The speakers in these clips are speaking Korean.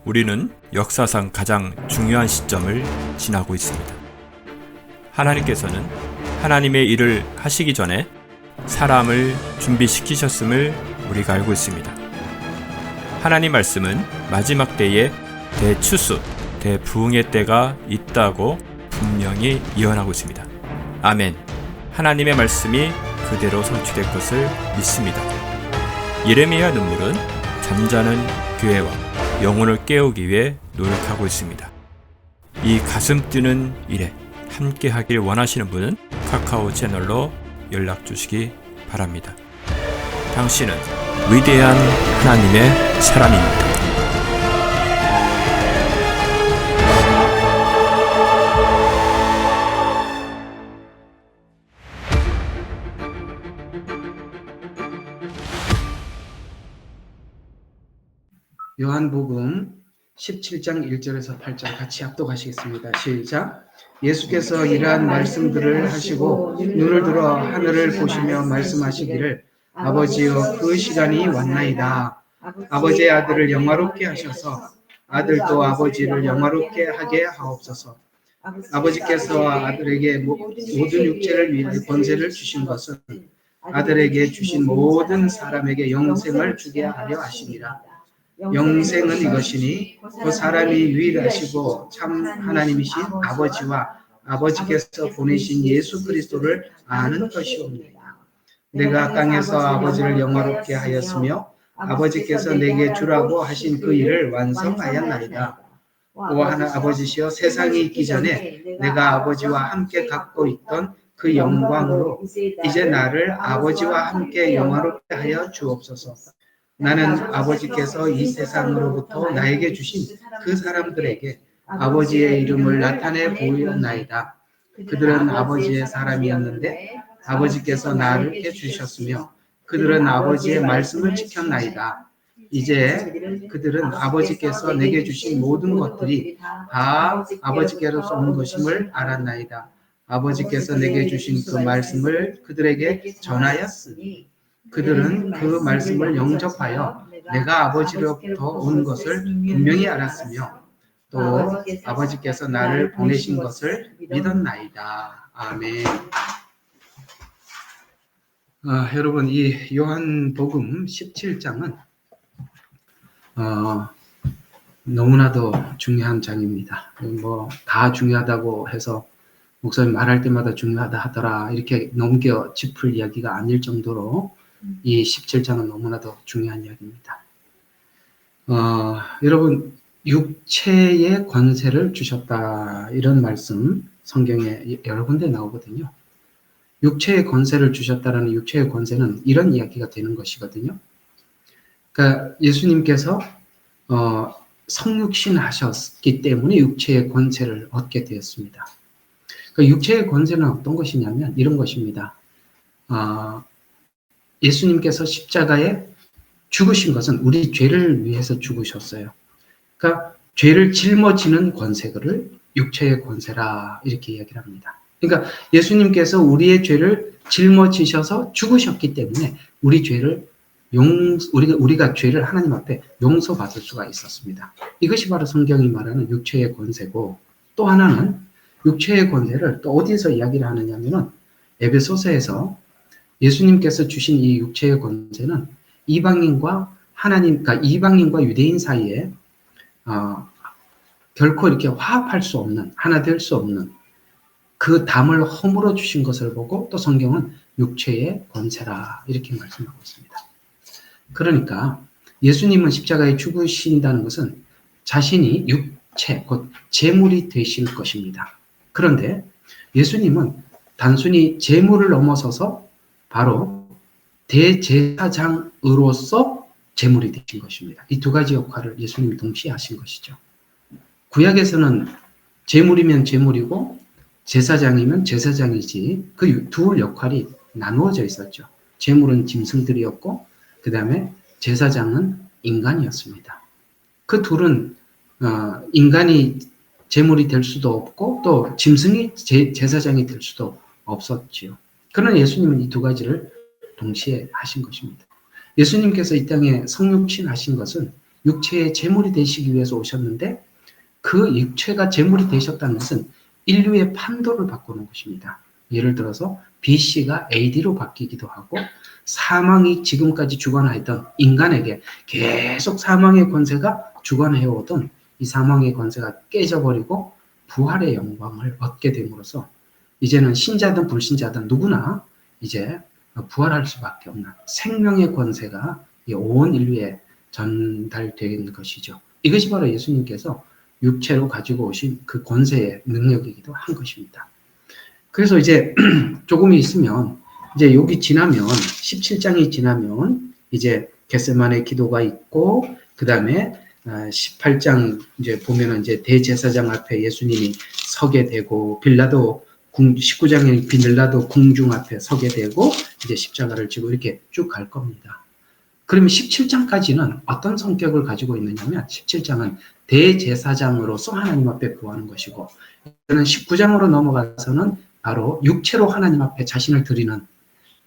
우리는 역사상 가장 중요한 시점을 지나고 있습니다. 하나님께서는 하나님의 일을 하시기 전에 사람을 준비시키셨음을 우리가 알고 있습니다. 하나님 말씀은 마지막 때에 대추수, 대부흥의 때가 있다고 분명히 예언하고 있습니다. 아멘. 하나님의 말씀이 그대로 성취될 것을 믿습니다. 예레미야 눈물은 잠자는 교회와 영혼을 깨우기 위해 노력하고 있습니다. 이 가슴 뛰는 일에 함께 하길 원하시는 분은 카카오 채널로 연락 주시기 바랍니다. 당신은 위대한 하나님의 사람입니다. 요한복음 17장 1절에서 8절 같이 합독하시겠습니다. 시작. 예수께서 이러한 말씀들을 하시고 눈을 들어 하늘을 보시며 말씀하시기를 아버지여 그 시간이 왔나이다. 아버지의 아들을 영화롭게 하셔서 아들도 아버지를 영화롭게 하게 하옵소서. 아버지께서 아들에게 모든 육체를 위해 권세를 주신 것은 아들에게 주신 모든 사람에게 영생을 주게 하려 하심이라. 영생은 이것이니 그 사람이 유일하시고 참 하나님이신 아버지와 아버지께서 보내신 예수 그리스도를 아는 것이옵니다. 내가 땅에서 아버지를 영화롭게 하였으며 아버지께서 내게 주라고 하신 그 일을 완성하였나이다. 오 하나 아버지시여 세상이 있기 전에 내가 아버지와 함께 갖고 있던 그 영광으로 이제 나를 아버지와 함께 영화롭게 하여 주옵소서. 나는 아버지께서 이 세상으로부터 나에게 주신 그 사람들에게 아버지의 이름을 나타내 보였나이다. 그들은 아버지의 사람이었는데 아버지께서 나를 주셨으며 그들은 아버지의 말씀을 지켰나이다. 이제 그들은 아버지께서 내게 주신 모든 것들이 다 아버지께로서 온 것임을 알았나이다. 아버지께서 내게 주신 그 말씀을 그들에게 전하였으니 그들은 그 말씀을 영접하여 내가 아버지로부터 온 것을 분명히 알았으며 또 아버지께서 나를 보내신 것을 믿었나이다. 아멘. 여러분 이 요한복음 17장은 너무나도 중요한 장입니다. 다 중요하다고 해서 목사님 말할 때마다 중요하다 하더라 이렇게 넘겨 짚을 이야기가 아닐 정도로 이 17장은 너무나도 중요한 이야기입니다. 여러분 육체의 권세를 주셨다 이런 말씀 성경에 여러 군데 나오거든요. 육체의 권세를 주셨다라는 육체의 권세는 이런 이야기가 되는 것이거든요. 그러니까 예수님께서 성육신 하셨기 때문에 육체의 권세를 얻게 되었습니다. 그러니까 육체의 권세는 어떤 것이냐면 이런 것입니다. 예수님께서 십자가에 죽으신 것은 우리 죄를 위해서 죽으셨어요. 그러니까 죄를 짊어지는 권세를 육체의 권세라 이렇게 이야기를 합니다. 그러니까 예수님께서 우리의 죄를 짊어지셔서 죽으셨기 때문에 우리 죄를 우리가 죄를 하나님 앞에 용서받을 수가 있었습니다. 이것이 바로 성경이 말하는 육체의 권세고 또 하나는 육체의 권세를 또 어디서 이야기를 하느냐면은 에베소서에서 예수님께서 주신 이 육체의 권세는 이방인과 하나님, 그러니까 이방인과 유대인 사이에 결코 이렇게 화합할 수 없는, 하나 될 수 없는 그 담을 허물어 주신 것을 보고 또 성경은 육체의 권세라 이렇게 말씀하고 있습니다. 그러니까 예수님은 십자가에 죽으신다는 것은 자신이 육체, 곧 제물이 되실 것입니다. 그런데 예수님은 단순히 제물을 넘어서서 바로 대제사장으로서 제물이 되신 것입니다. 이 두 가지 역할을 예수님이 동시에 하신 것이죠. 구약에서는 제물이면 제물이고 제사장이면 제사장이지 그 두 역할이 나누어져 있었죠. 제물은 짐승들이었고 그 다음에 제사장은 인간이었습니다. 그 둘은 인간이 제물이 될 수도 없고 또 짐승이 제사장이 될 수도 없었지요. 그러나 예수님은 이 두 가지를 동시에 하신 것입니다. 예수님께서 이 땅에 성육신 하신 것은 육체의 제물이 되시기 위해서 오셨는데 그 육체가 제물이 되셨다는 것은 인류의 판도를 바꾸는 것입니다. 예를 들어서 BC가 AD로 바뀌기도 하고 사망이 지금까지 주관하였던 인간에게 계속 사망의 권세가 주관해오던 이 사망의 권세가 깨져버리고 부활의 영광을 얻게 됨으로써 이제는 신자든 불신자든 누구나 이제 부활할 수밖에 없는 생명의 권세가 온 인류에 전달되는 것이죠. 이것이 바로 예수님께서 육체로 가지고 오신 그 권세의 능력이기도 한 것입니다. 그래서 이제 조금 있으면 이제 여기 지나면 17장이 지나면 이제 겟세마네 기도가 있고 그 다음에 18장 이제 보면은 이제 대제사장 앞에 예수님이 서게 되고 19장에 빌라도 궁중 앞에 서게 되고 이제 십자가를 지고 이렇게 쭉 갈 겁니다. 그러면 17장까지는 어떤 성격을 가지고 있느냐면 17장은 대제사장으로서 하나님 앞에 구하는 것이고 19장으로 넘어가서는 바로 육체로 하나님 앞에 자신을 드리는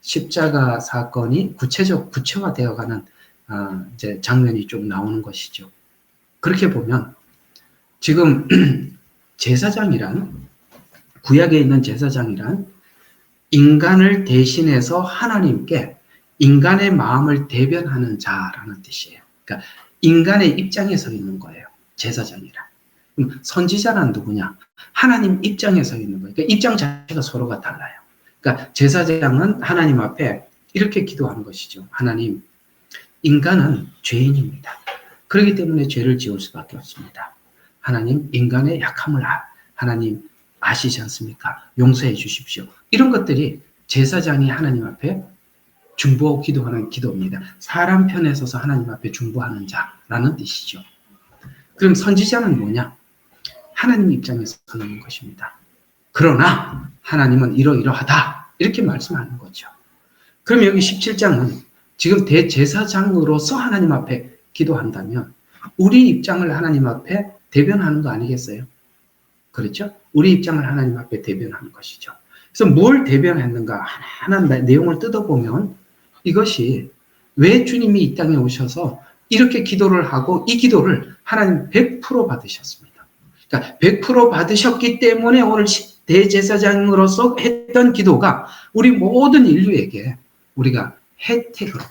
십자가 사건이 구체화되어가는 이제 장면이 좀 나오는 것이죠. 그렇게 보면 지금 제사장이란 구약에 있는 제사장이란 인간을 대신해서 하나님께 인간의 마음을 대변하는 자라는 뜻이에요. 그러니까 인간의 입장에 서 있는 거예요. 제사장이란. 그럼 선지자란 누구냐? 하나님 입장에 서 있는 거예요. 그러니까 입장 자체가 서로가 달라요. 그러니까 제사장은 하나님 앞에 이렇게 기도하는 것이죠. 하나님, 인간은 죄인입니다. 그렇기 때문에 죄를 지을 수밖에 없습니다. 하나님, 인간의 약함을 하나님 아시지 않습니까? 용서해 주십시오. 이런 것들이 제사장이 하나님 앞에 중보하고 기도하는 기도입니다. 사람 편에 서서 하나님 앞에 중보하는 자라는 뜻이죠. 그럼 선지자는 뭐냐? 하나님 입장에서 서는 것입니다. 그러나 하나님은 이러이러하다 이렇게 말씀하는 거죠. 그럼 여기 17장은 지금 대제사장으로서 하나님 앞에 기도한다면 우리 입장을 하나님 앞에 대변하는 거 아니겠어요? 그렇죠? 우리 입장을 하나님 앞에 대변하는 것이죠. 그래서 뭘 대변했는가 하나하나 내용을 뜯어보면 이것이 왜 주님이 이 땅에 오셔서 이렇게 기도를 하고 이 기도를 하나님 100% 받으셨습니다. 그러니까 100% 받으셨기 때문에 오늘 대제사장으로서 했던 기도가 우리 모든 인류에게 우리가 혜택으로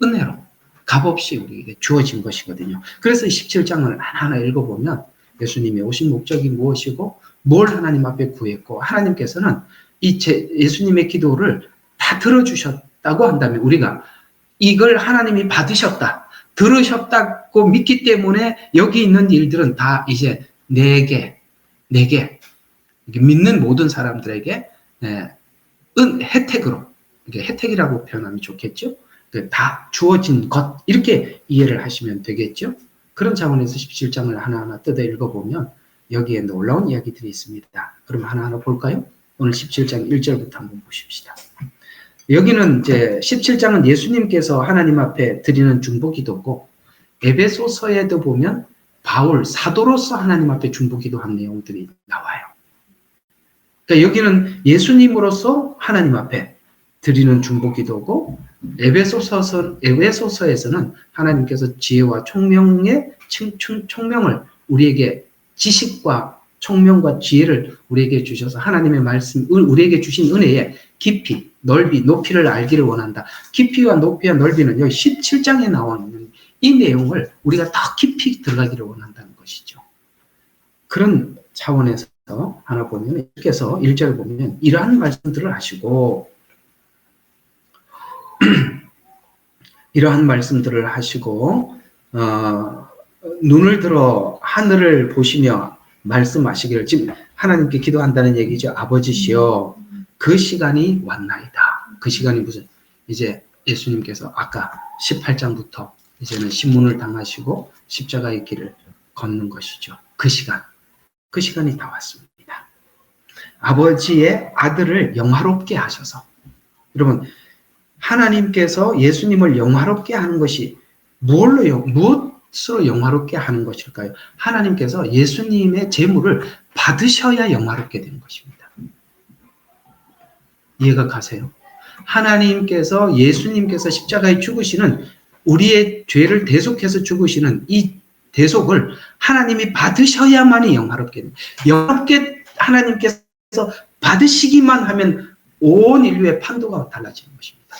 은혜로 값없이 우리에게 주어진 것이거든요. 그래서 17장을 하나하나 읽어보면 예수님이 오신 목적이 무엇이고 뭘 하나님 앞에 구했고 하나님께서는 예수님의 기도를 다 들어주셨다고 한다면 우리가 이걸 하나님이 받으셨다, 들으셨다고 믿기 때문에 여기 있는 일들은 다 이제 내게 믿는 모든 사람들에게 혜택으로, 이게 혜택이라고 표현하면 좋겠죠? 다 주어진 것 이렇게 이해를 하시면 되겠죠? 그런 차원에서 17장을 하나하나 뜯어 읽어보면 여기에 놀라운 이야기들이 있습니다. 그럼 하나하나 볼까요? 오늘 17장 1절부터 한번 보십시다. 여기는 이제 17장은 예수님께서 하나님 앞에 드리는 중보기도고 에베소서에도 보면 바울 사도로서 하나님 앞에 중보기도한 내용들이 나와요. 그러니까 여기는 예수님으로서 하나님 앞에 드리는 중보기도고 에베소서에서는 하나님께서 지혜와 총명을 우리에게 지식과 총명과 지혜를 우리에게 주셔서 하나님의 말씀, 우리에게 주신 은혜의 깊이, 넓이, 높이를 알기를 원한다. 깊이와 높이와 넓이는 여기 17장에 나와 있는 이 내용을 우리가 더 깊이 들어가기를 원한다는 것이죠. 그런 차원에서 하나 보면 이렇게 해서 1절 보면 이러한 말씀들을 하시고 이러한 말씀들을 하시고 눈을 들어 하늘을 보시며 말씀하시기를, 지금 하나님께 기도한다는 얘기죠. 아버지시여 그 시간이 왔나이다. 그 시간이 무슨, 이제 예수님께서 아까 18장부터 이제는 신문을 당하시고 십자가의 길을 걷는 것이죠. 그 시간이 다 왔습니다. 아버지의 아들을 영화롭게 하셔서, 여러분 하나님께서 예수님을 영화롭게 하는 것이 무엇으로 영화롭게 하는 것일까요? 하나님께서 예수님의 제물을 받으셔야 영화롭게 되는 것입니다. 이해가 가세요? 하나님께서 예수님께서 십자가에 죽으시는 우리의 죄를 대속해서 죽으시는 이 대속을 하나님이 받으셔야만이 영화롭게 됩니다. 영화롭게 하나님께서 받으시기만 하면 온 인류의 판도가 달라지는 것입니다.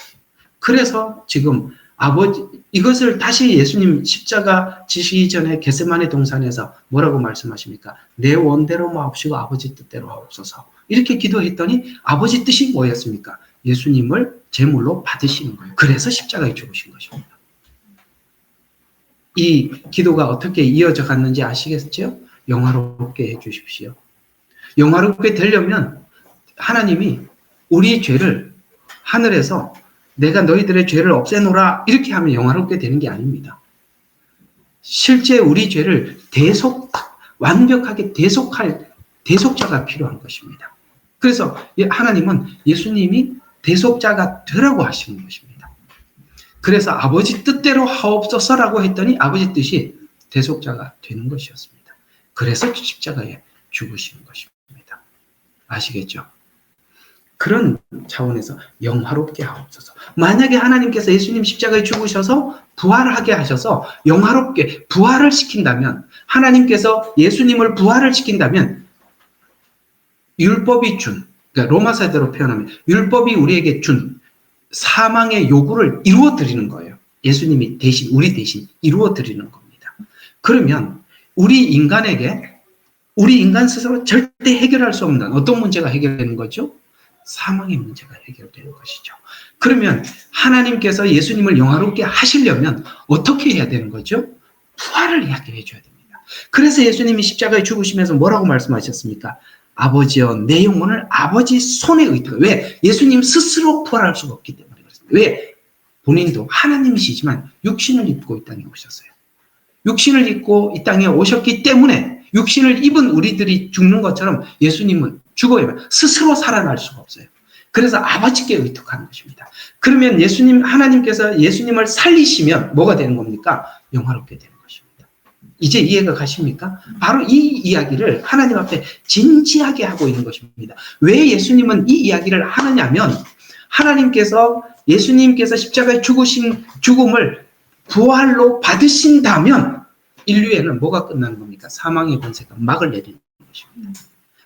그래서 지금 이것을 다시 예수님 십자가 지시기 전에 겟세마네 동산에서 뭐라고 말씀하십니까? 내 원대로 마옵시고 아버지 뜻대로 하옵소서. 이렇게 기도했더니 아버지 뜻이 뭐였습니까? 예수님을 제물로 받으시는 거예요. 그래서 십자가에 죽으신 것입니다. 이 기도가 어떻게 이어져 갔는지 아시겠죠? 영화롭게 해 주십시오. 영화롭게 되려면 하나님이 우리 죄를 하늘에서 내가 너희들의 죄를 없애노라 이렇게 하면 영화롭게 되는 게 아닙니다. 실제 우리 죄를 완벽하게 대속할 대속자가 필요한 것입니다. 그래서 하나님은 예수님이 대속자가 되라고 하시는 것입니다. 그래서 아버지 뜻대로 하옵소서라고 했더니 아버지 뜻이 대속자가 되는 것이었습니다. 그래서 십자가에 죽으시는 것입니다. 아시겠죠? 그런 차원에서 영화롭게 하옵소서. 만약에 하나님께서 예수님 십자가에 죽으셔서 부활하게 하셔서 영화롭게 부활을 시킨다면, 하나님께서 예수님을 부활을 시킨다면 율법이 준, 그러니까 로마서대로 표현하면 율법이 우리에게 준 사망의 요구를 이루어 드리는 거예요. 예수님이 대신, 우리 대신 이루어 드리는 겁니다. 그러면 우리 인간 스스로 절대 해결할 수 없는 어떤 문제가 해결되는 거죠? 사망의 문제가 해결되는 것이죠. 그러면 하나님께서 예수님을 영화롭게 하시려면 어떻게 해야 되는 거죠? 부활을 하게 해줘야 됩니다. 그래서 예수님이 십자가에 죽으시면서 뭐라고 말씀하셨습니까? 아버지여 내 영혼을 아버지 손에 의탁. 왜? 예수님 스스로 부활할 수가 없기 때문에 그렇습니다. 왜? 본인도 하나님이시지만 육신을 입고 이 땅에 오셨어요. 육신을 입고 이 땅에 오셨기 때문에 육신을 입은 우리들이 죽는 것처럼 예수님은 죽어야 스스로 살아날 수가 없어요. 그래서 아버지께 의탁하는 것입니다. 그러면 하나님께서 예수님을 살리시면 뭐가 되는 겁니까? 영화롭게 되는 것입니다. 이제 이해가 가십니까? 바로 이 이야기를 하나님 앞에 진지하게 하고 있는 것입니다. 왜 예수님은 이 이야기를 하느냐면, 예수님께서 십자가에 죽으신 죽음을 부활로 받으신다면 인류에는 뭐가 끝나는 겁니까? 사망의 권세가 막을 내리는 것입니다.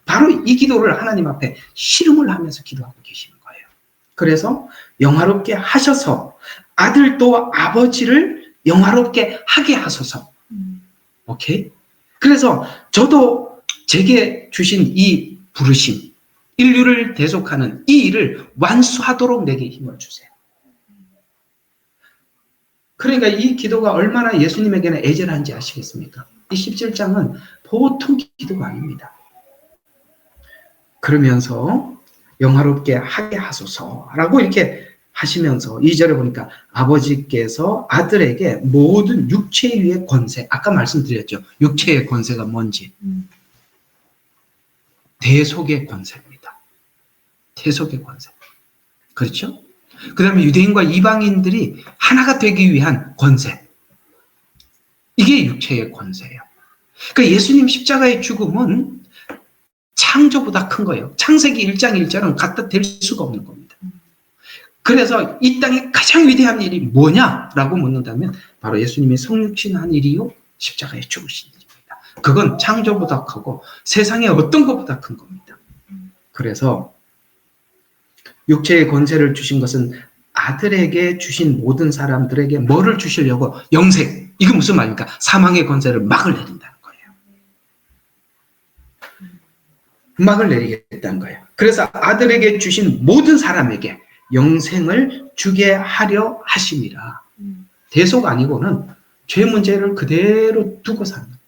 바로 이 기도를 하나님 앞에 씨름을 하면서 기도하고 계시는 거예요. 그래서 영화롭게 하셔서 아들도 아버지를 영화롭게 하게 하소서. 오케이? 그래서 저도 제게 주신 이 부르심, 인류를 대속하는 이 일을 완수하도록 내게 힘을 주세요. 그러니까 이 기도가 얼마나 예수님에게는 애절한지 아시겠습니까? 이 17장은 보통 기도가 아닙니다. 그러면서 영화롭게 하게 하소서라고 이렇게 하시면서 2절에 보니까 아버지께서 아들에게 모든 육체 위의 권세, 아까 말씀드렸죠. 육체의 권세가 뭔지. 대속의 권세입니다. 대속의 권세. 그렇죠? 그 다음에 유대인과 이방인들이 하나가 되기 위한 권세. 이게 육체의 권세예요. 그러니까 예수님 십자가의 죽음은 창조보다 큰 거예요. 창세기 1장 1절은 갖다 댈 수가 없는 겁니다. 그래서 이 땅에 가장 위대한 일이 뭐냐라고 묻는다면 바로 예수님이 성육신한 일이요 십자가에 죽으신 일입니다. 그건 창조보다 크고 세상의 어떤 것보다 큰 겁니다. 그래서 육체의 권세를 주신 것은 아들에게 주신 모든 사람들에게 뭐를 주시려고? 영생. 이게 무슨 말입니까? 사망의 권세를 막을 내린다는 거예요. 막을 내리겠다는 거예요. 그래서 아들에게 주신 모든 사람에게 영생을 주게 하려 하심이라. 대속 아니고는 죄 문제를 그대로 두고 사는 거예요.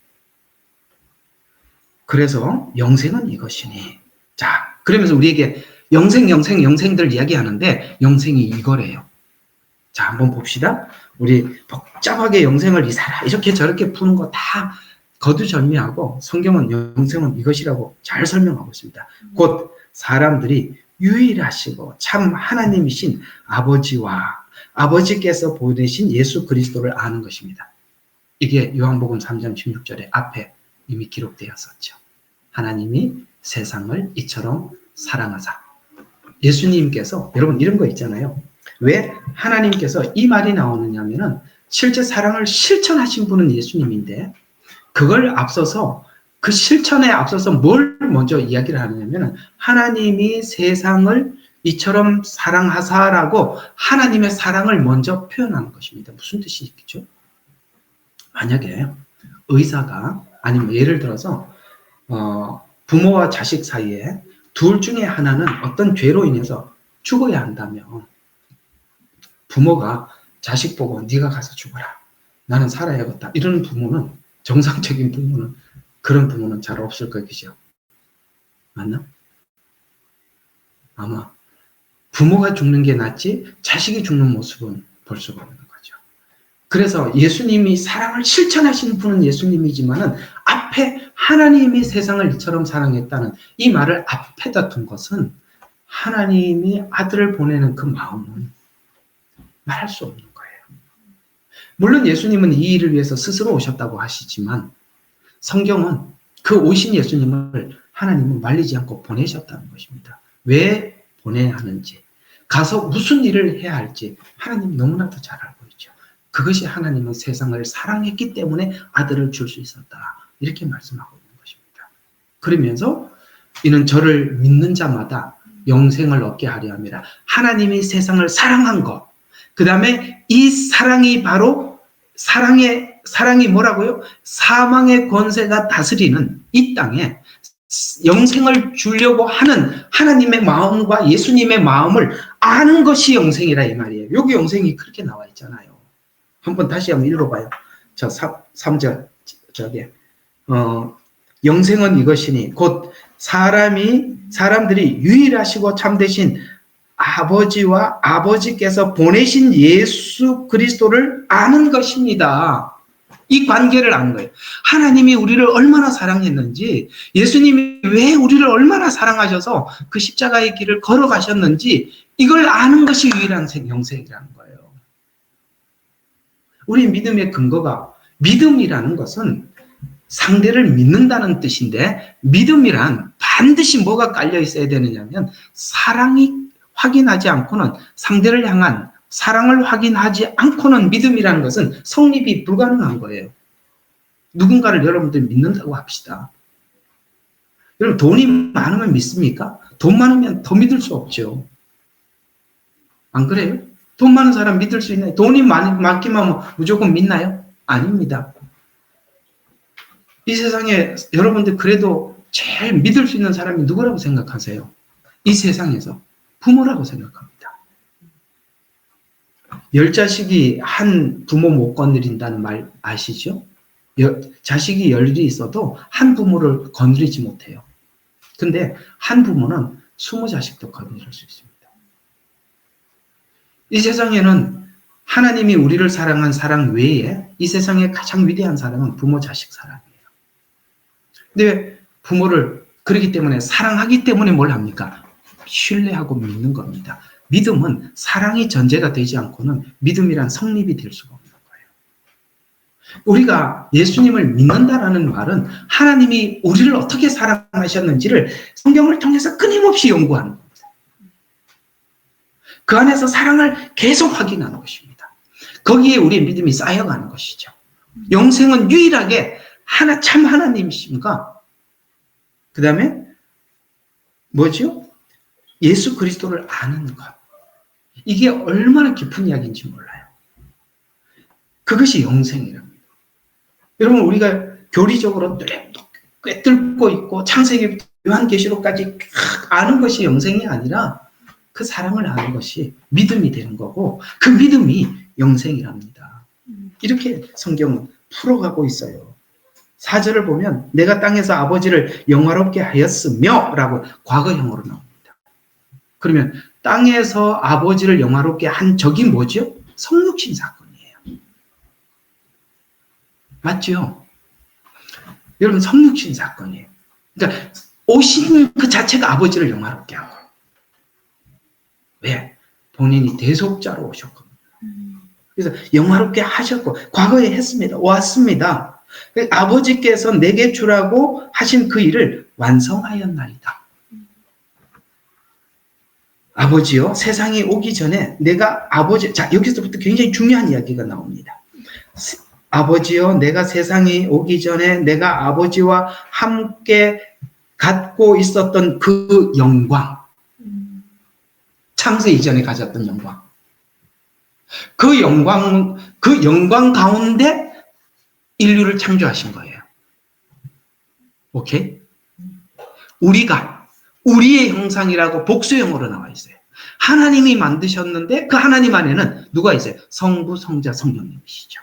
그래서 영생은 이것이니. 자, 그러면서 우리에게 영생들 이야기하는데 영생이 이거래요. 자, 한번 봅시다. 우리 복잡하게 영생을 이렇게 저렇게 푸는 거 다 거두절미하고 성경은 영생은 이것이라고 잘 설명하고 있습니다. 곧 사람들이 유일하시고 참 하나님이신 아버지와 아버지께서 보내신 예수 그리스도를 아는 것입니다. 이게 요한복음 3장 16절에 앞에 이미 기록되었었죠. 하나님이 세상을 이처럼 사랑하사. 예수님께서, 여러분 이런 거 있잖아요. 왜 하나님께서 이 말이 나오느냐면은 실제 사랑을 실천하신 분은 예수님인데 그걸 앞서서 그 실천에 앞서서 뭘 먼저 이야기를 하느냐면 하나님이 세상을 이처럼 사랑하사라고 하나님의 사랑을 먼저 표현하는 것입니다. 무슨 뜻이겠죠? 만약에 의사가 아니면 예를 들어서 부모와 자식 사이에 둘 중에 하나는 어떤 죄로 인해서 죽어야 한다면 부모가 자식 보고 네가 가서 죽어라. 나는 살아야겠다. 이런 부모는 정상적인 부모는 그런 부모는 잘 없을 거겠죠. 맞나? 아마 부모가 죽는 게 낫지 자식이 죽는 모습은 볼 수가 없는 거죠. 그래서 예수님이 사랑을 실천하신 분은 예수님이지만은 앞에 하나님이 세상을 이처럼 사랑했다는 이 말을 앞에다 둔 것은 하나님이 아들을 보내는 그 마음은 말할 수 없는 거예요. 물론 예수님은 이 일을 위해서 스스로 오셨다고 하시지만 성경은 그 오신 예수님을 하나님은 말리지 않고 보내셨다는 것입니다. 왜 보내야 하는지, 가서 무슨 일을 해야 할지 하나님 너무나도 잘 알고 있죠. 그것이 하나님은 세상을 사랑했기 때문에 아들을 줄 수 있었다. 이렇게 말씀하고 있는 것입니다. 그러면서 이는 저를 믿는 자마다 영생을 얻게 하려 함이라. 하나님이 세상을 사랑한 것. 그 다음에 이 사랑이 바로 사랑이 뭐라고요? 사망의 권세가 다스리는 이 땅에 영생을 주려고 하는 하나님의 마음과 예수님의 마음을 아는 것이 영생이라 이 말이에요. 여기 영생이 그렇게 나와 있잖아요. 한번 다시 한번 읽어봐요. 저 3절 저게 영생은 이것이니 곧 사람들이 유일하시고 참되신 아버지와 아버지께서 보내신 예수 그리스도를 아는 것입니다. 이 관계를 아는 거예요. 하나님이 우리를 얼마나 사랑했는지, 예수님이 왜 우리를 얼마나 사랑하셔서 그 십자가의 길을 걸어가셨는지 이걸 아는 것이 유일한 영생이라는 거예요. 우리 믿음의 근거가, 믿음이라는 것은 상대를 믿는다는 뜻인데 믿음이란 반드시 뭐가 깔려 있어야 되느냐면 사랑이 확인하지 않고는 상대를 향한 사랑을 확인하지 않고는 믿음이라는 것은 성립이 불가능한 거예요. 누군가를 여러분들 믿는다고 합시다. 여러분 돈이 많으면 믿습니까? 돈 많으면 더 믿을 수 없죠. 안 그래요? 돈 많은 사람 믿을 수 있나요? 돈이 많기만 하면 무조건 믿나요? 아닙니다. 이 세상에 여러분들 그래도 제일 믿을 수 있는 사람이 누구라고 생각하세요? 이 세상에서 부모라고 생각합니다. 10자식이 한 부모 못 건드린다는 말 아시죠? 자식이 10이 있어도 한 부모를 건드리지 못해요. 근데 한 부모는 20자식도 건드릴 수 있습니다. 이 세상에는 하나님이 우리를 사랑한 사랑 외에 이 세상의 가장 위대한 사랑은 부모 자식 사랑이에요. 근데 부모를 그렇기 때문에 사랑하기 때문에 뭘 합니까? 신뢰하고 믿는 겁니다. 믿음은 사랑이 전제가 되지 않고는 믿음이란 성립이 될 수가 없는 거예요. 우리가 예수님을 믿는다라는 말은 하나님이 우리를 어떻게 사랑하셨는지를 성경을 통해서 끊임없이 연구하는 겁니다. 그 안에서 사랑을 계속 확인하는 것입니다. 거기에 우리의 믿음이 쌓여가는 것이죠. 영생은 유일하게 참 하나님이십니까? 그 다음에 뭐죠? 예수 그리스도를 아는 것. 이게 얼마나 깊은 이야기인지 몰라요. 그것이 영생이랍니다. 여러분 우리가 교리적으로 꿰뚫고 있고 창세기 요한계시록까지 아는 것이 영생이 아니라 그 사랑을 아는 것이 믿음이 되는 거고 그 믿음이 영생이랍니다. 이렇게 성경은 풀어가고 있어요. 4절을 보면 내가 땅에서 아버지를 영화롭게 하였으며 라고 과거형으로 나옵니다. 그러면 땅에서 아버지를 영화롭게 한 적이 뭐죠? 성육신 사건이에요. 맞죠? 여러분 성육신 사건이에요. 그러니까 오신 그 자체가 아버지를 영화롭게 한 거예요. 왜? 본인이 대속자로 오셨거든요. 그래서 영화롭게 하셨고 과거에 했습니다. 왔습니다. 아버지께서 내게 주라고 하신 그 일을 완성하였나이다. 아버지요, 세상이 오기 전에 내가 아버지, 자, 여기서부터 굉장히 중요한 이야기가 나옵니다. 아버지여, 내가 세상에 오기 전에 내가 아버지와 함께 갖고 있었던 그 영광, 창세 이전에 가졌던 영광, 그 영광 가운데 인류를 창조하신 거예요. 오케이? 우리의 형상이라고 복수형으로 나와 있어요. 하나님이 만드셨는데 그 하나님 안에는 누가 있어요? 성부, 성자, 성령님이시죠.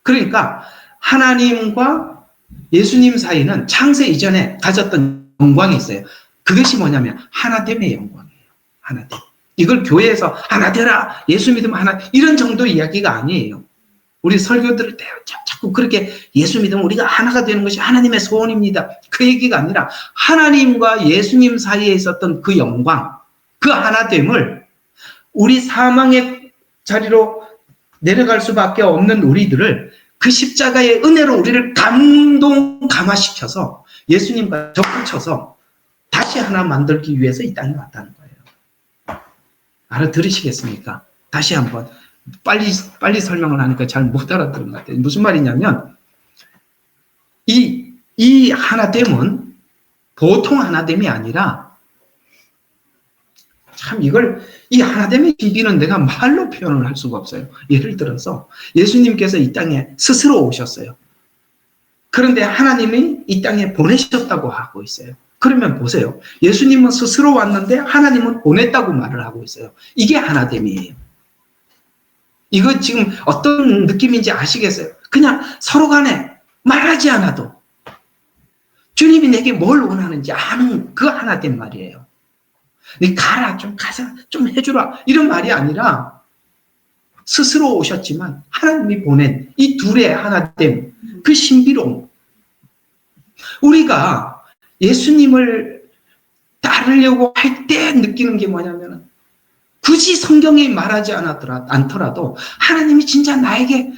그러니까 하나님과 예수님 사이는 창세 이전에 가졌던 영광이 있어요. 그것이 뭐냐면 하나됨의 영광이에요. 하나됨. 이걸 교회에서 하나 되라, 예수 믿으면 하나, 이런 정도 이야기가 아니에요. 우리 설교들을 자꾸 그렇게 예수 믿으면 우리가 하나가 되는 것이 하나님의 소원입니다. 그 얘기가 아니라 하나님과 예수님 사이에 있었던 그 영광, 그 하나됨을 우리 사망의 자리로 내려갈 수밖에 없는 우리들을 그 십자가의 은혜로 우리를 감화시켜서 예수님과 접붙여서 다시 하나 만들기 위해서 이 땅에 왔다는 거예요. 알아들으시겠습니까? 다시 한번 빨리 설명을 하니까 잘 못 알아들은 것 같아요. 무슨 말이냐면 이 하나됨은 보통 하나됨이 아니라 참 이 하나됨의 신비는 내가 말로 표현을 할 수가 없어요. 예를 들어서 예수님께서 이 땅에 스스로 오셨어요. 그런데 하나님이 이 땅에 보내셨다고 하고 있어요. 그러면 보세요. 예수님은 스스로 왔는데 하나님은 보냈다고 말을 하고 있어요. 이게 하나됨이에요. 이거 지금 어떤 느낌인지 아시겠어요? 그냥 서로 간에 말하지 않아도 주님이 내게 뭘 원하는지 아는 그 하나됨 말이에요. 네 가라, 좀 가자, 좀 해주라, 이런 말이 아니라 스스로 오셨지만 하나님이 보낸 이 둘의 하나됨, 그 신비로움. 우리가 예수님을 따르려고 할 때 느끼는 게 뭐냐면 굳이 성경에 말하지 않더라도 하나님이 진짜 나에게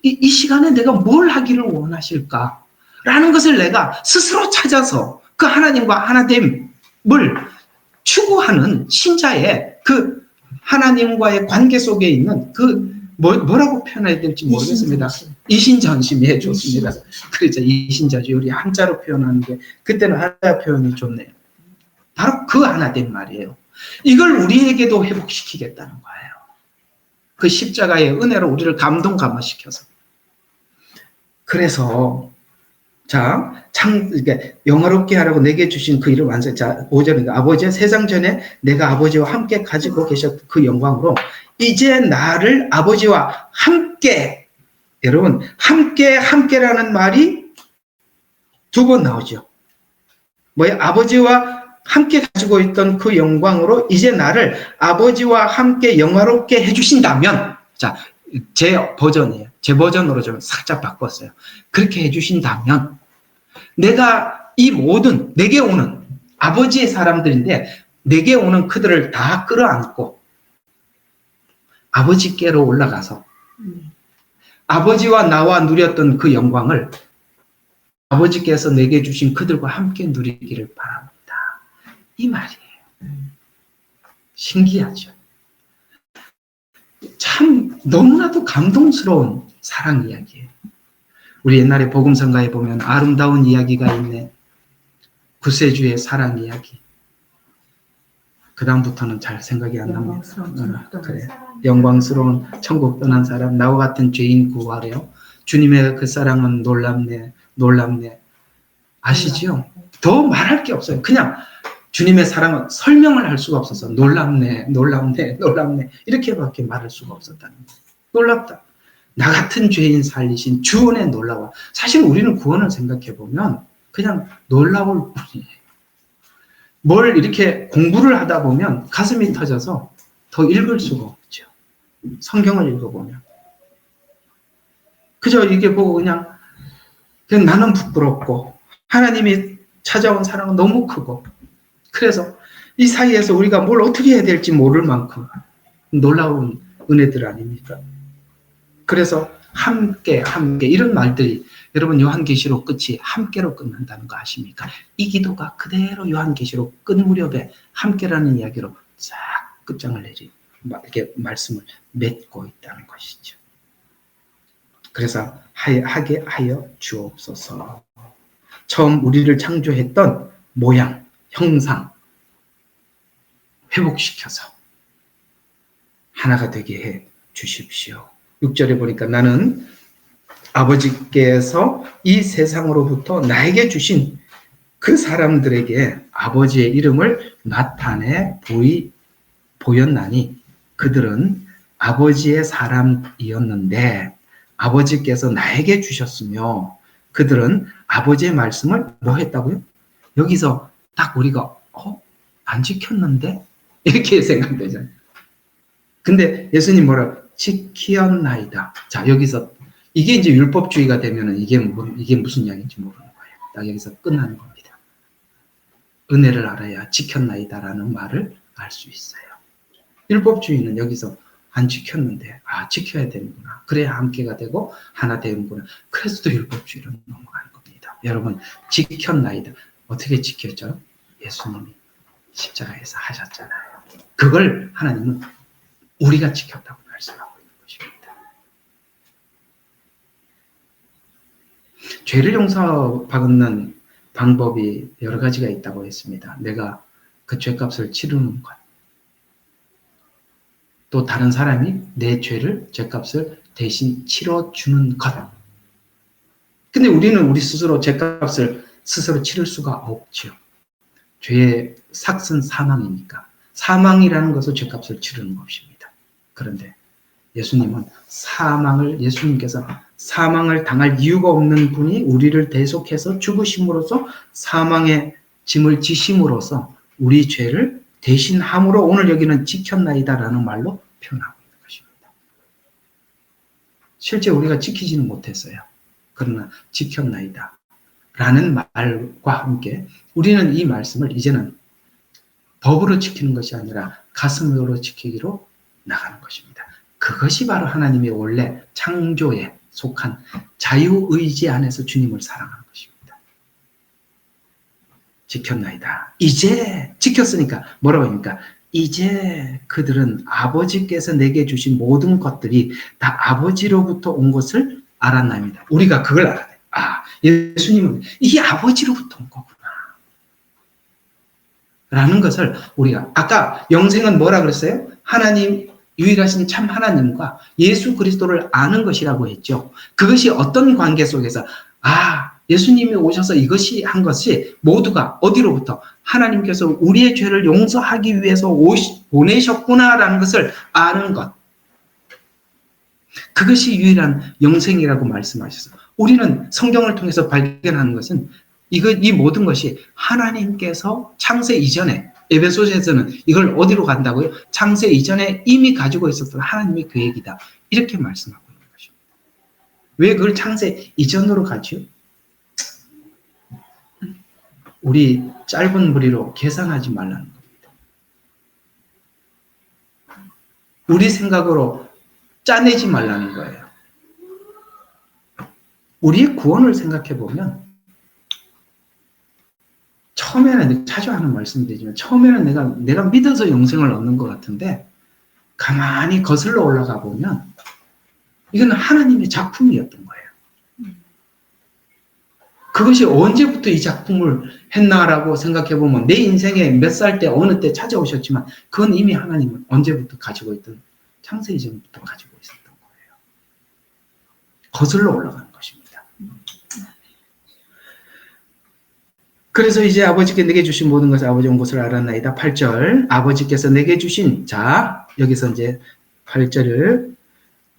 이 시간에 내가 뭘 하기를 원하실까? 라는 것을 내가 스스로 찾아서 그 하나님과 하나됨을 추구하는 신자의 그 하나님과의 관계 속에 있는 그 뭐라고 표현해야 될지 모르겠습니다. 이신전심이 좋습니다. 그렇죠. 이신전심. 우리 한자로 표현하는 게 그때는 한자 표현이 좋네요. 바로 그 하나됨 말이에요. 이걸 우리에게도 회복시키겠다는 거예요. 그 십자가의 은혜로 우리를 감화시켜서. 그래서 이렇게 영화롭게 하라고 내게 주신 그 일을 완성. 5절입니다. 아버지의 세상 전에 내가 아버지와 함께 가지고 계셨던 그 영광으로 이제 나를 아버지와 함께, 여러분, 함께라는 말이 두 번 나오죠. 뭐예요? 아버지와 함께 가지고 있던 그 영광으로 이제 나를 아버지와 함께 영화롭게 해주신다면, 제 버전이에요. 제 버전으로 좀 살짝 바꿨어요. 그렇게 해주신다면 내가 이 모든 내게 오는 아버지의 사람들인데 내게 오는 그들을 다 끌어안고 아버지께로 올라가서 아버지와 나와 누렸던 그 영광을 아버지께서 내게 주신 그들과 함께 누리기를 바랍니다. 이 말이에요. 신기하죠. 참 너무나도 감동스러운 사랑 이야기예요. 우리 옛날에 복음성가에 보면 아름다운 이야기가 있네. 구세주의 사랑 이야기. 그 다음부터는 잘 생각이 안 납니다. 그래. 영광스러운 천국 떠난 사람, 나와 같은 죄인 구하래요. 주님의 그 사랑은 놀랍네. 아시죠? 더 말할 게 없어요. 그냥 주님의 사랑은 설명을 할 수가 없어서 놀랍네. 이렇게밖에 말할 수가 없었다는 거예요. 놀랍다. 나 같은 죄인 살리신 주은혜 놀라워. 사실 우리는 구원을 생각해보면 그냥 놀라울 뿐이에요. 뭘 이렇게 공부를 하다 보면 가슴이 터져서 더 읽을 수가 없죠. 성경을 읽어보면. 그저 이게 보고 그냥 나는 부끄럽고 하나님이 찾아온 사랑은 너무 크고 그래서 이 사이에서 우리가 뭘 어떻게 해야 될지 모를 만큼 놀라운 은혜들 아닙니까? 그래서 함께 이런 말들이 여러분 요한계시록 끝이 함께로 끝난다는 거 아십니까? 이 기도가 그대로 요한계시록 끝 무렵에 함께라는 이야기로 싹 끝장을 이렇게 말씀을 맺고 있다는 것이죠. 그래서 하게 하여 주옵소서. 처음 우리를 창조했던 모양, 형상 회복시켜서 하나가 되게 해 주십시오. 6절에 보니까 나는 아버지께서 이 세상으로부터 나에게 주신 그 사람들에게 아버지의 이름을 나타내 보였나니 그들은 아버지의 사람이었는데 아버지께서 나에게 주셨으며 그들은 아버지의 말씀을 뭐 했다고요? 여기서 딱 우리가 안 지켰는데? 이렇게 생각되잖아요. 근데 예수님 뭐라 지키었나이다. 자, 여기서 이게 이제 율법주의가 되면은 이게 무슨 이야기인지 모르는 거예요. 딱 여기서 끝나는 겁니다. 은혜를 알아야 지켰나이다라는 말을 알 수 있어요. 율법주의는 여기서 안 지켰는데 지켜야 되는구나. 그래야 함께가 되고 하나 되는구나. 그래서 또 율법주의로 넘어가는 겁니다. 여러분 지켰나이다. 어떻게 지켰죠? 예수님이 십자가에서 하셨잖아요. 그걸 하나님은 우리가 지켰다고 말씀하고 있는 것입니다. 죄를 용서받는 방법이 여러 가지가 있다고 했습니다. 내가 그 죄값을 치르는 것. 또 다른 사람이 내 죄값을 대신 치러주는 것. 근데 우리는 우리 스스로 죄값을 스스로 치를 수가 없죠. 죄의 삭은 사망이니까. 사망이라는 것은 죄값을 치르는 것입니다. 그런데 예수님께서 사망을 당할 이유가 없는 분이 우리를 대속해서 죽으심으로써 사망의 짐을 지심으로써 우리 죄를 대신함으로 오늘 여기는 지켰나이다라는 말로 표현하고 있는 것입니다. 실제 우리가 지키지는 못했어요. 그러나 지켰나이다 라는 말과 함께 우리는 이 말씀을 이제는 법으로 지키는 것이 아니라 가슴으로 지키기로 나가는 것입니다. 그것이 바로 하나님의 원래 창조에 속한 자유의지 안에서 주님을 사랑하는 것입니다. 지켰나이다. 이제 지켰으니까 뭐라고 합니까? 이제 그들은 아버지께서 내게 주신 모든 것들이 다 아버지로부터 온 것을 알았나이다. 우리가 그걸 알아야 돼. 예수님은 이게 아버지로부터 온 거구나. 라는 것을 우리가 아까 영생은 뭐라 그랬어요? 하나님 유일하신 참 하나님과 예수 그리스도를 아는 것이라고 했죠. 그것이 어떤 관계 속에서 예수님이 오셔서 이것이 한 것이 모두가 어디로부터 하나님께서 우리의 죄를 용서하기 위해서 보내셨구나라는 것을 아는 것. 그것이 유일한 영생이라고 말씀하셨어요. 우리는 성경을 통해서 발견하는 것은 이 모든 것이 하나님께서 창세 이전에 에베소서에서는 이걸 어디로 간다고요? 창세 이전에 이미 가지고 있었던 하나님의 계획이다. 이렇게 말씀하고 있는 것입니다. 왜 그걸 창세 이전으로 가죠? 우리 짧은 무리로 계산하지 말라는 겁니다. 우리 생각으로 짜내지 말라는 거예요. 우리의 구원을 생각해 보면 처음에는 자주 하는 말씀이지만 처음에는 내가 믿어서 영생을 얻는 것 같은데 가만히 거슬러 올라가 보면 이건 하나님의 작품이었던 거예요. 그것이 언제부터 이 작품을 했나라고 생각해 보면 내 인생에 몇 살 때 어느 때 찾아오셨지만 그건 이미 하나님은 언제부터 가지고 있던 창세 이전부터 가지고 있었던 거예요. 거슬러 올라가는 것입니다. 그래서 이제 아버지께 내게 주신 모든 것을 아버지 온 것을 알았나이다. 8절 아버지께서 내게 주신 여기서 이제 8절을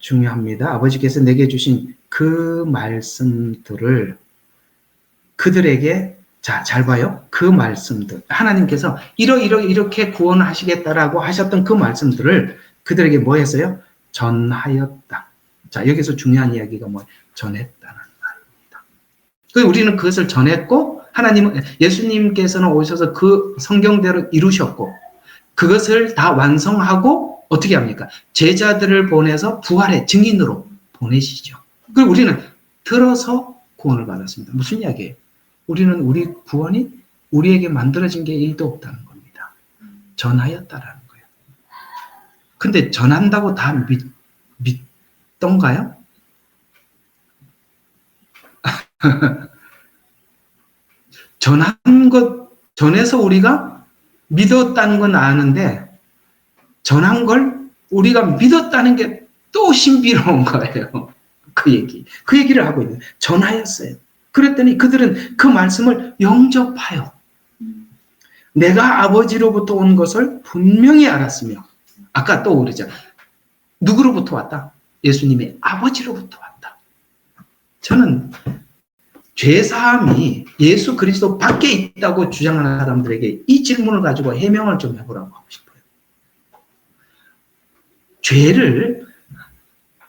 중요합니다. 아버지께서 내게 주신 그 말씀들을 그들에게 잘 봐요. 그 말씀들 하나님께서 이렇게 구원하시겠다라고 하셨던 그 말씀들을 그들에게 뭐 했어요? 전하였다. 여기서 중요한 이야기가 전했다는 말입니다. 우리는 그것을 전했고 예수님께서는 오셔서 그 성경대로 이루셨고 그것을 다 완성하고 어떻게 합니까? 제자들을 보내서 부활의 증인으로 보내시죠. 그리고 우리는 들어서 구원을 받았습니다. 무슨 이야기예요? 우리는 우리 구원이 우리에게 만들어진 게 일도 없다는 겁니다. 전하였다라는 거예요. 근데 전한다고 다 믿던가요? 전해서 우리가 믿었다는 건 아는데, 전한 걸 우리가 믿었다는 게 또 신비로운 거예요. 그 얘기를 하고 있는, 전하였어요. 그랬더니 그들은 그 말씀을 영접하여 내가 아버지로부터 온 것을 분명히 알았으며, 아까 또 그러잖아. 누구로부터 왔다? 예수님의 아버지로부터 왔다. 저는 죄사함이 예수 그리스도 밖에 있다고 주장하는 사람들에게 이 질문을 가지고 해명을 좀 해보라고 하고 싶어요.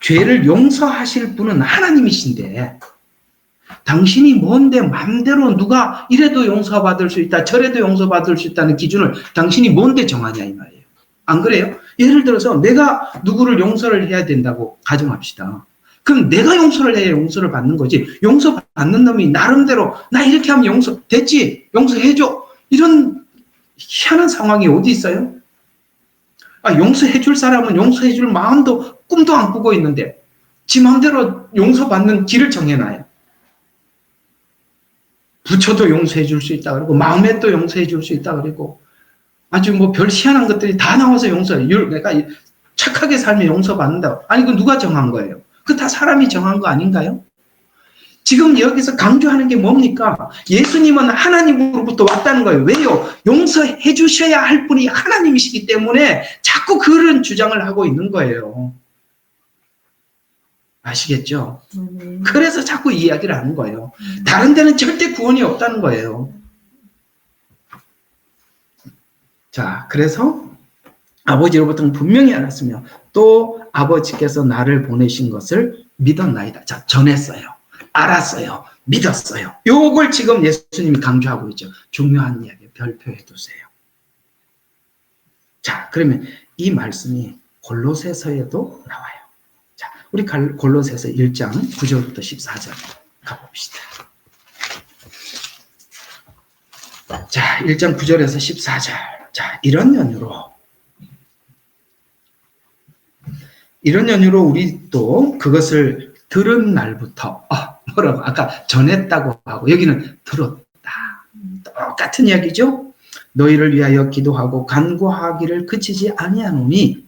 죄를 용서하실 분은 하나님이신데, 당신이 뭔데 맘대로 누가 이래도 용서받을 수 있다, 저래도 용서받을 수 있다는 기준을 당신이 뭔데 정하냐 이 말이에요. 안 그래요? 예를 들어서 내가 누구를 용서를 해야 된다고 가정합시다. 그럼 내가 용서를 해야 용서를 받는 거지, 용서받는 놈이 나름대로 나 이렇게 하면 용서 됐지, 용서해줘, 이런 희한한 상황이 어디 있어요? 용서해 줄 사람은 용서해 줄 마음도 꿈도 안 꾸고 있는데 지 마음대로 용서받는 길을 정해놔요. 부처도 용서해 줄 수 있다 그러고, 마음에 또 용서해 줄 수 있다 그러고, 아주 뭐 별 희한한 것들이 다 나와서 용서해. 내가 착하게 살면 용서받는다. 아니, 그 누가 정한 거예요? 그 다 사람이 정한 거 아닌가요? 지금 여기서 강조하는 게 뭡니까? 예수님은 하나님으로부터 왔다는 거예요. 왜요? 용서해 주셔야 할 분이 하나님이시기 때문에 자꾸 그런 주장을 하고 있는 거예요. 아시겠죠? 그래서 자꾸 이야기를 하는 거예요. 다른 데는 절대 구원이 없다는 거예요. 자, 그래서 아버지로부터는 분명히 알았으며 또 아버지께서 나를 보내신 것을 믿었나이다. 자, 전했어요. 알았어요. 믿었어요. 요걸 지금 예수님이 강조하고 있죠. 중요한 이야기 별표해 두세요. 자, 그러면 이 말씀이 골로새서에도 나와요. 자, 우리 골로새서 1장 9절부터 14절 가봅시다. 자, 1장 9절에서 14절. 자, 이런 연유로 우리 또 그것을 들은 날부터, 뭐라고? 아까 전했다고 하고, 여기는 들었다. 똑같은 이야기죠? 너희를 위하여 기도하고 간구하기를 그치지 아니하노니,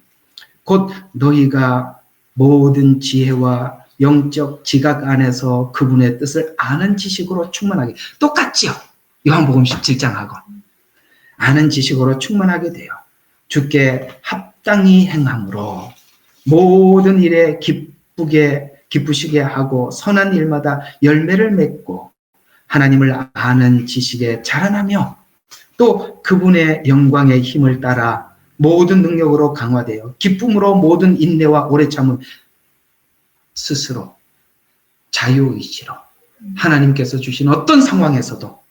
곧 너희가 모든 지혜와 영적 지각 안에서 그분의 뜻을 아는 지식으로 충만하게, 똑같지요? 요한복음 17장하고. 아는 지식으로 충만하게 되어 주께 합당히 행함으로 모든 일에 기쁘시게 하고 선한 일마다 열매를 맺고 하나님을 아는 지식에 자라나며 또 그분의 영광의 힘을 따라 모든 능력으로 강화되어 기쁨으로 모든 인내와 오래 참음, 스스로 자유의지로 하나님께서 주신 어떤 상황에서도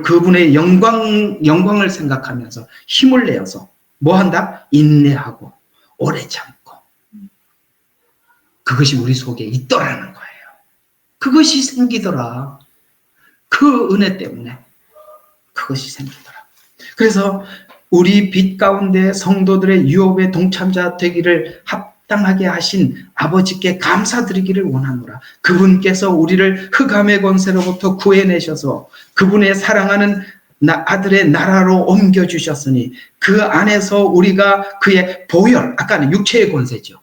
그분의 영광을 생각하면서 힘을 내어서 뭐 한다? 인내하고 오래 참고. 그것이 우리 속에 있더라는 거예요. 그것이 생기더라. 그 은혜 때문에 그것이 생기더라. 그래서 우리 빛 가운데 성도들의 유업의 동참자 되기를 합당하게 하신 아버지께 감사드리기를 원하노라. 그분께서 우리를 흑암의 권세로부터 구해내셔서 그분의 사랑하는 아들의 나라로 옮겨주셨으니 그 안에서 우리가 그의 보혈, 아까는 육체의 권세죠.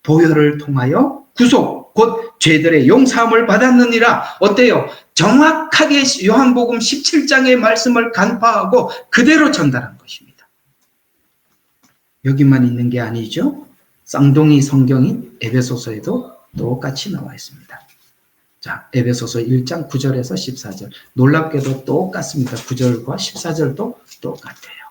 보혈을 통하여 구속, 곧 죄들의 용서함을 받았느니라. 어때요? 정확하게 요한복음 17장의 말씀을 간파하고 그대로 전달한 것입니다. 여기만 있는 게 아니죠. 쌍둥이 성경인 에베소서에도 똑같이 나와 있습니다. 자, 에베소서 1장 9절에서 14절. 놀랍게도 똑같습니다. 9절과 14절도 똑같아요.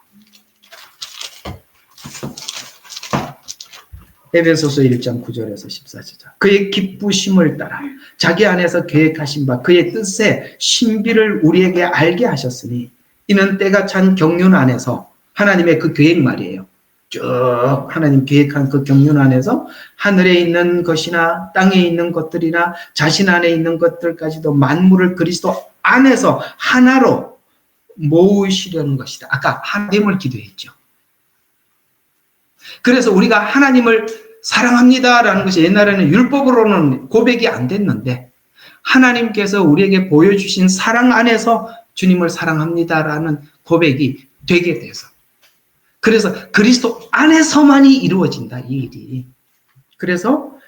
에베소서 1장 9절에서 14절. 그의 기쁘심을 따라 자기 안에서 계획하신 바 그의 뜻의 신비를 우리에게 알게 하셨으니 이는 때가 찬 경륜 안에서 하나님의 그 계획 말이에요. 쭉 하나님 계획한 그 경륜 안에서 하늘에 있는 것이나 땅에 있는 것들이나 자신 안에 있는 것들까지도 만물을 그리스도 안에서 하나로 모으시려는 것이다. 아까 하나님을 기도했죠. 그래서 우리가 하나님을 사랑합니다라는 것이 옛날에는 율법으로는 고백이 안 됐는데 하나님께서 우리에게 보여주신 사랑 안에서 주님을 사랑합니다라는 고백이 되게 돼서 그래서 그리스도 안에서만이 이루어진다 이 일이. 그래서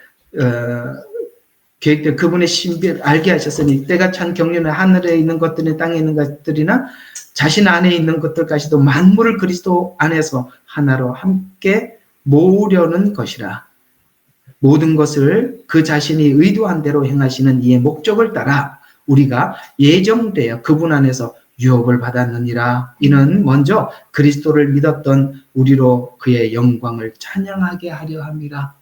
계획대 그분의 신비를 알게 하셨으니 때가 찬 경륜에 하늘에 있는 것들이나 땅에 있는 것들이나 자신 안에 있는 것들까지도 만물을 그리스도 안에서 하나로 함께 모으려는 것이라. 모든 것을 그 자신이 의도한 대로 행하시는 이의 목적을 따라 우리가 예정되어 그분 안에서 유업을 받았느니라. 이는 먼저 그리스도를 믿었던 우리로 그의 영광을 찬양하게 하려 함이라.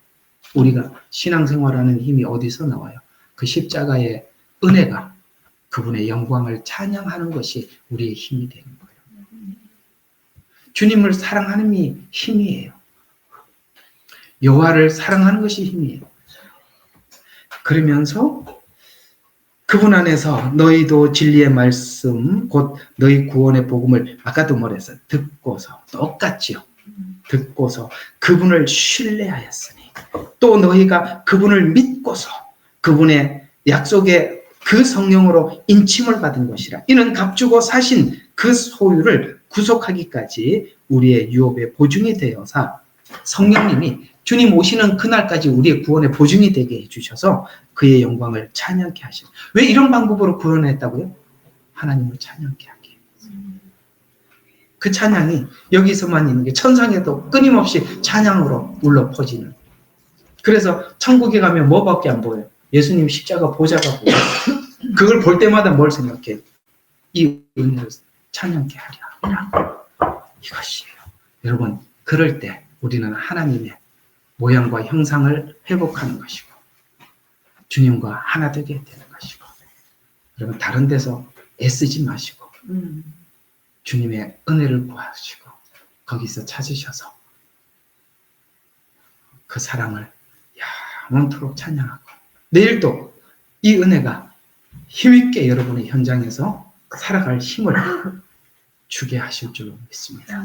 우리가 신앙생활하는 힘이 어디서 나와요? 그 십자가의 은혜가 그분의 영광을 찬양하는 것이 우리의 힘이 되는 거예요. 주님을 사랑하는 힘이에요. 여호와를 사랑하는 것이 힘이에요. 그러면서 그분 안에서 너희도 진리의 말씀 곧 너희 구원의 복음을 아까도 말했어요. 듣고서 똑같지요. 듣고서 그분을 신뢰하였으니 또 너희가 그분을 믿고서 그분의 약속의 그 성령으로 인침을 받은 것이라. 이는 값주고 사신 그 소유를 구속하기까지 우리의 유업의 보증이 되어서 성령님이 주님 오시는 그날까지 우리의 구원의 보증이 되게 해주셔서 그의 영광을 찬양케 하시고. 왜 이런 방법으로 구원했다고요? 하나님을 찬양케 하기. 그 찬양이 여기서만 있는 게 천상에도 끊임없이 찬양으로 울려 퍼지는. 그래서 천국에 가면 뭐밖에 안 보여요? 예수님 십자가 보좌가 보여요. 그걸 볼 때마다 뭘 생각해요? 이 은혜를 찬양케 하려 함이라. 이것이에요. 여러분, 그럴 때 우리는 하나님의 모양과 형상을 회복하는 것이고 주님과 하나 되게 되는 것이고. 여러분, 다른 데서 애쓰지 마시고 주님의 은혜를 구하시고 거기서 찾으셔서 그 사랑을 영원토록 찬양하고 내일도 이 은혜가 힘있게 여러분의 현장에서 살아갈 힘을 주게 하실 줄 믿습니다.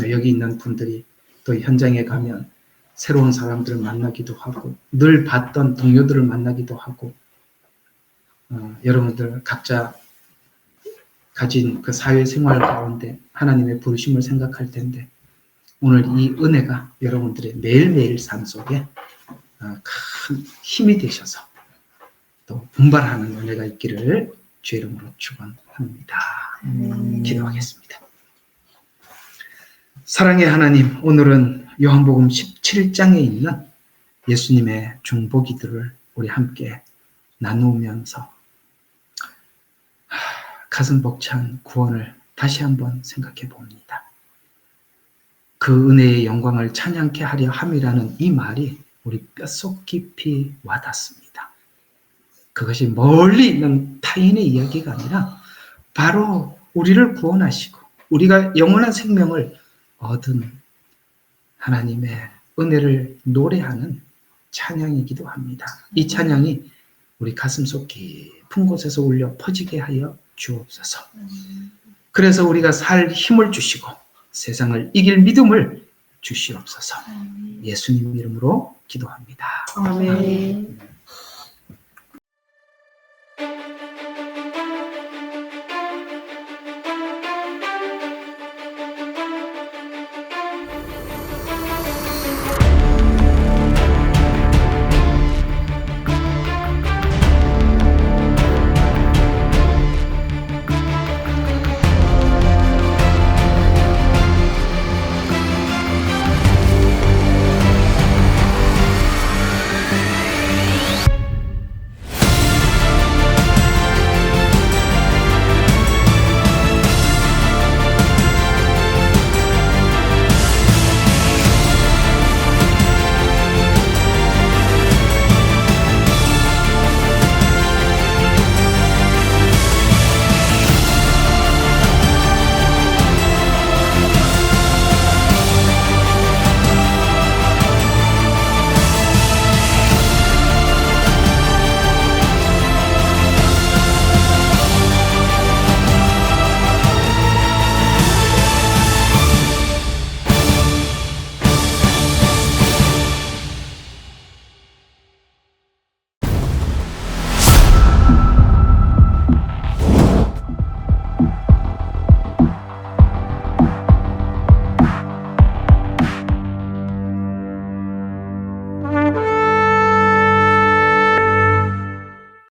여기 있는 분들이 또 현장에 가면 새로운 사람들을 만나기도 하고 늘 봤던 동료들을 만나기도 하고 여러분들 각자 가진 그 사회생활 가운데 하나님의 부르심을 생각할 텐데 오늘 이 은혜가 여러분들의 매일매일 삶 속에 큰 힘이 되셔서 또 분발하는 은혜가 있기를 주의 이름으로 축원합니다. 기도하겠습니다. 사랑의 하나님, 오늘은 요한복음 17장에 있는 예수님의 중보기도를 우리 함께 나누면서 가슴 벅찬 구원을 다시 한번 생각해 봅니다. 그 은혜의 영광을 찬양케 하려 함이라는 이 말이 우리 뼛속 깊이 와닿습니다. 그것이 멀리 있는 타인의 이야기가 아니라 바로 우리를 구원하시고 우리가 영원한 생명을 얻은 하나님의 은혜를 노래하는 찬양이기도 합니다. 이 찬양이 우리 가슴속 깊은 곳에서 울려 퍼지게 하여 주옵소서. 그래서 우리가 살 힘을 주시고 세상을 이길 믿음을 주시옵소서. 예수님 이름으로 기도합니다. 아멘.